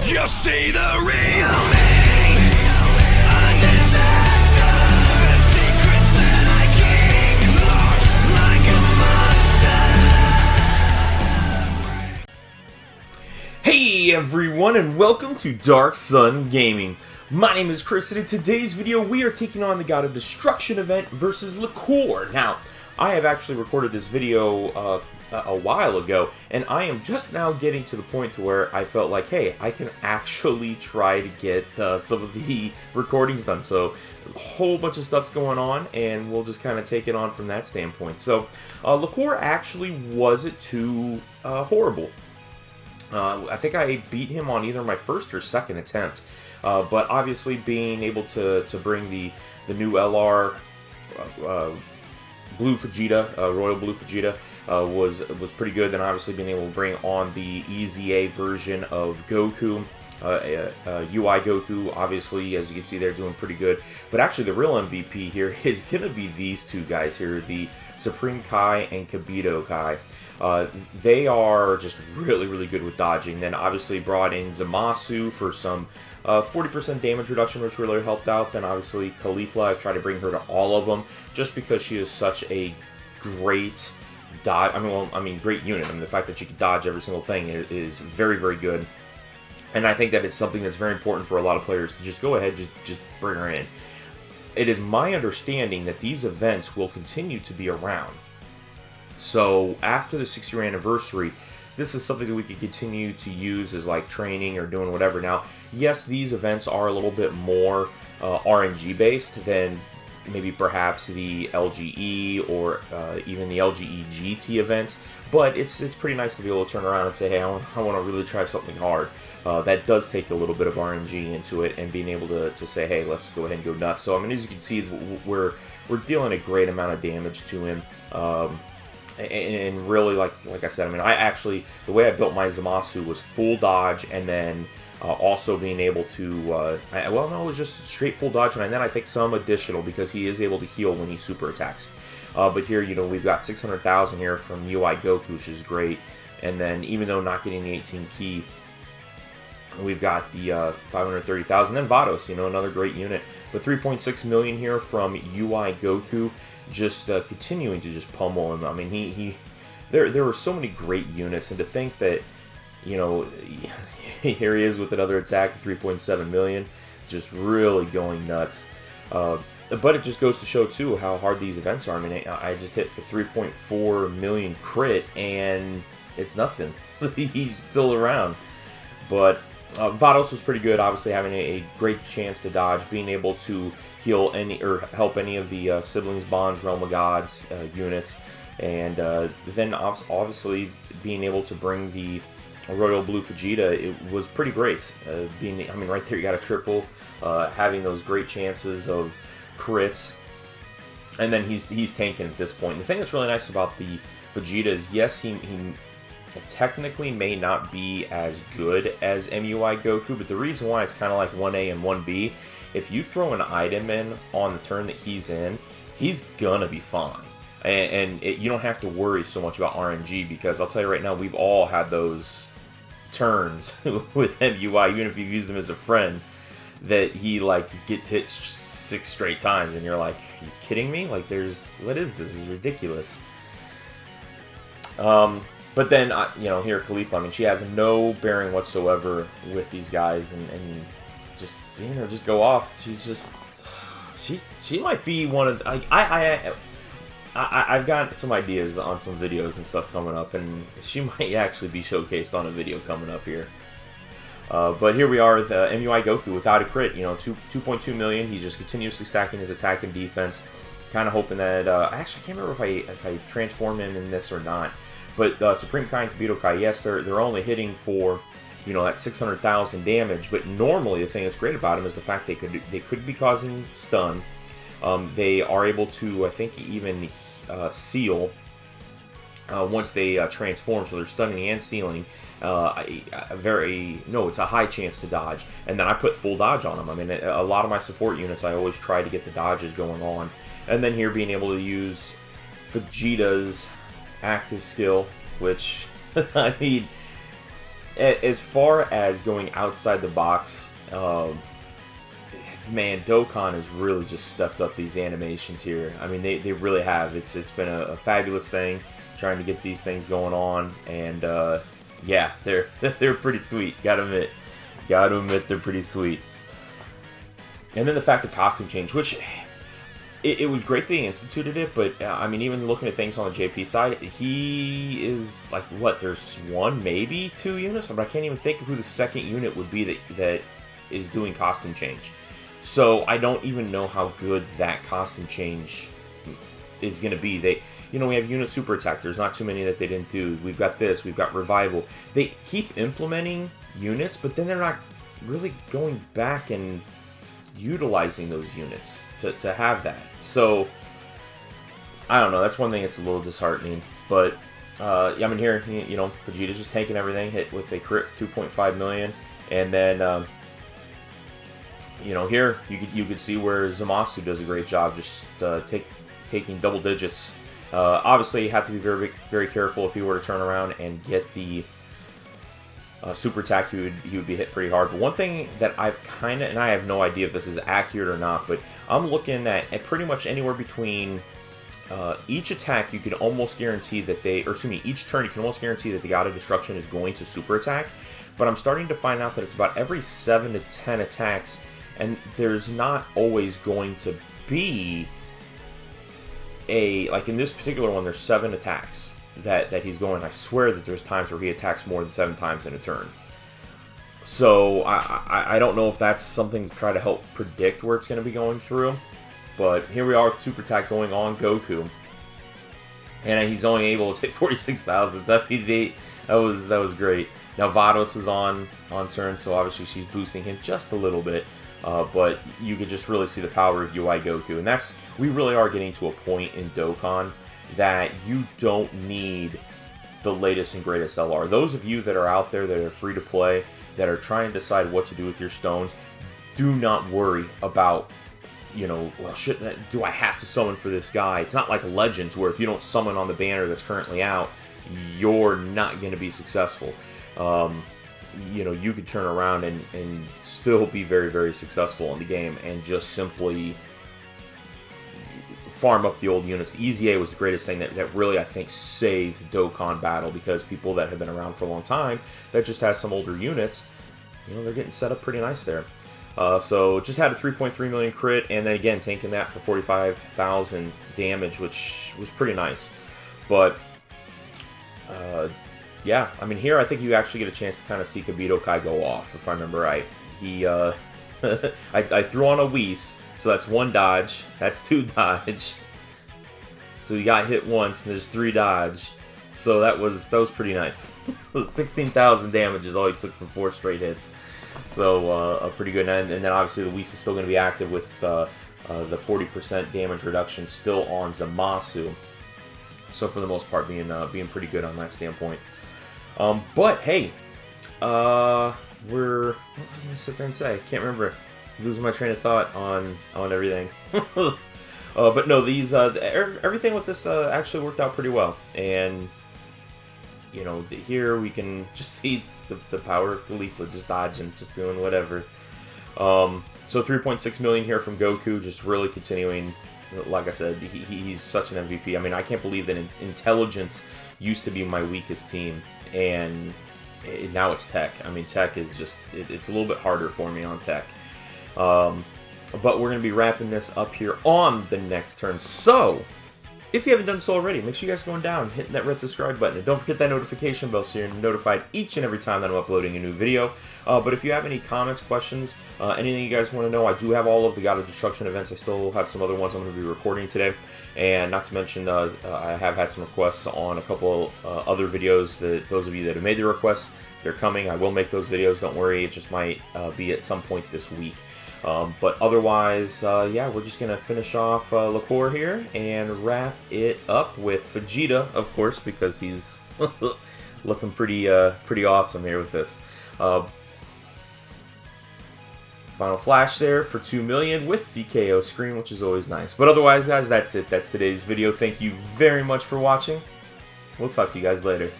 You see the real me. A disaster. Secrets that I keep locked like a monster. Hey everyone, and welcome to Darkson Gaming. My name is Chris, and in today's video we are taking on the God of Destruction event versus Liquir. Now, I have actually recorded this video a while ago, and I am just now getting to the point to where I felt like, hey, I can actually try to get some of the recordings done. So, a whole bunch of stuff's going on, and we'll just kind of take it on from that standpoint. So, Liquir actually wasn't too horrible. I think I beat him on either my first or second attempt. But obviously being able to bring the new LR Blue Vegeta, Royal Blue Vegeta, was pretty good. Then obviously being able to bring on the EZA version of Goku, UI Goku, obviously, as you can see, they're doing pretty good. But actually the real MVP here is going to be these two guys here, the Supreme Kai and Kibito Kai. They are just really good with dodging. Then obviously brought in Zamasu for some 40% damage reduction, which really helped out. Then obviously Caulifla, I tried to bring her to all of them just because she is such a great dodge. Great unit. I mean, the fact that she can dodge every single thing is very good. And I think that it's something that's very important for a lot of players to just go ahead, just bring her in. It is my understanding that these events will continue to be around. So after the 6-year anniversary, this is something that we could continue to use as like training or doing whatever. Now, yes, these events are a little bit more RNG based than maybe perhaps the LGE or even the LGE GT events, but it's pretty nice to be able to turn around and say, hey, I want to really try something hard. That does take a little bit of RNG into it, and being able to say, hey, let's go ahead and go nuts. So I mean, as you can see, we're dealing a great amount of damage to him. And really, like I said, I mean, the way I built my Zamasu was full dodge, and then also being able to, it was just straight full dodge, and then I think some additional, because he is able to heal when he super attacks. But here, you know, we've got 600,000 here from UI Goku, which is great, and then even though not getting the 18 key, we've got the 530,000, then Vados, you know, another great unit, but 3.6 million here from UI Goku. Just continuing to just pummel him. I mean, there were so many great units, and to think that, you know, here he is with another attack, 3.7 million, just really going nuts. But it just goes to show too how hard these events are. I mean, I just hit for 3.4 million crit, and it's nothing. He's still around, but. Vados was pretty good, obviously having a great chance to dodge, being able to heal any or help any of the siblings, bonds, realm of gods units, and then obviously being able to bring the Royal Blue Vegeta, it was pretty great. Right there you got a triple, having those great chances of crits, and then he's tanking at this point. And the thing that's really nice about the Vegeta is, yes, he technically may not be as good as MUI Goku, but the reason why it's kind of like 1A and 1B, if you throw an item in on the turn that he's in, he's gonna be fine. And you don't have to worry so much about RNG, because I'll tell you right now, we've all had those turns with MUI, even if you've used him as a friend, that he like gets hit 6 straight times, and you're like, are you kidding me? Like, what is this? This is ridiculous. But then, you know, here Caulifla, I mean, she has no bearing whatsoever with these guys, and just seeing her just go off, she's just, she might be one of, I've got some ideas on some videos and stuff coming up, and she might actually be showcased on a video coming up here. But here we are, the MUI Goku without a crit, you know, 2.2 million, he's just continuously stacking his attack and defense, kind of hoping that, actually I can't remember if I transform him in this or not. But Supreme Kai and Kibito Kai, yes, they're only hitting for, you know, that 600,000 damage. But normally, the thing that's great about them is the fact they could be causing stun. They are able to, I think, even seal once they transform. So they're stunning and sealing. It's a high chance to dodge. And then I put full dodge on them. I mean, a lot of my support units, I always try to get the dodges going on. And then here being able to use Vegeta's active skill, which, I mean, as far as going outside the box, man, Dokkan has really just stepped up these animations here. I mean, they really have. It's been a fabulous thing trying to get these things going on, and yeah, they're pretty sweet. Gotta admit, they're pretty sweet. And then the fact of costume change, which it was great they instituted it, but I mean, even looking at things on the JP side, he is like, what? There's one, maybe 2 units, but I can't even think of who the second unit would be that is doing costume change. So I don't even know how good that costume change is going to be. We have unit super attack. There's not too many that they didn't do. We've got this. We've got revival. They keep implementing units, but then they're not really going back and utilizing those units to have that. So I don't know. That's one thing that's a little disheartening. But yeah, I mean, here, Vegeta's just taking everything, hit with a crit 2.5 million, and then here you could see where Zamasu does a great job, just taking double digits. Obviously, you have to be very, very careful if he were to turn around and get the super attack. He would be hit pretty hard. But one thing that I've kind of, and I have no idea if this is accurate or not, but I'm looking at pretty much anywhere between each attack, you can almost guarantee that each turn you can almost guarantee that the God of Destruction is going to super attack. But I'm starting to find out that it's about every 7 to 10 attacks. And there's not always going to be like in this particular one, there's 7 attacks that he's going. I swear that there's times where he attacks more than 7 times in a turn. So I don't know if that's something to try to help predict where it's going to be going through. But here we are with super attack going on Goku. And he's only able to take 46,000. That was great. Now Vados is on turn, so obviously she's boosting him just a little bit. But you could just really see the power of UI Goku. And we really are getting to a point in Dokkan that you don't need the latest and greatest LR. Those of you that are out there that are free to play, that are trying to decide what to do with your stones, do not worry about, well, do I have to summon for this guy? It's not like Legends where if you don't summon on the banner that's currently out, you're not going to be successful. You could turn around and still be very, very successful in the game and just simply farm up the old units. The Easy A was the greatest thing that really, I think, saved Dokkan Battle, because people that have been around for a long time that just have some older units, they're getting set up pretty nice there. So just had a 3.3 million crit, and then again tanking that for 45,000 damage, which was pretty nice. But yeah, I mean, here I think you actually get a chance to kind of see Kibito Kai go off, if I remember right. He, I threw on a Whis, so that's 1 dodge, that's 2 dodge. So he got hit once, and there's 3 dodge. So that was pretty nice. 16,000 damage is all he took from 4 straight hits. So pretty good. And then obviously the Whis is still going to be active with the 40% damage reduction still on Zamasu. So for the most part, being pretty good on that standpoint. But hey, what was I gonna sit there and say? Can't remember. I'm losing my train of thought on everything. But no, these everything with this actually worked out pretty well, and here we can just see the power of Caulifla, just dodging, just doing whatever. So 3.6 million here from Goku, just really continuing. Like I said, he's such an MVP. I mean, I can't believe that intelligence used to be my weakest team, and now it's tech. I mean, tech is just, it's a little bit harder for me on tech. But we're going to be wrapping this up here on the next turn. So, if you haven't done so already, make sure you guys are going down, hitting that red subscribe button, and don't forget that notification bell so you're notified each and every time that I'm uploading a new video. But if you have any comments, questions, anything you guys want to know, I do have all of the God of Destruction events. I still have some other ones I'm going to be recording today. And not to mention, I have had some requests on a couple other videos. Those of you that have made the requests, they're coming. I will make those videos, don't worry. It just might be at some point this week. But otherwise, yeah, we're just going to finish off Liquir here and wrap it up with Vegeta, of course, because he's looking pretty awesome here with this. Final flash there for 2 million with the KO screen, which is always nice. But otherwise, guys, that's it. That's today's video. Thank you very much for watching. We'll talk to you guys later.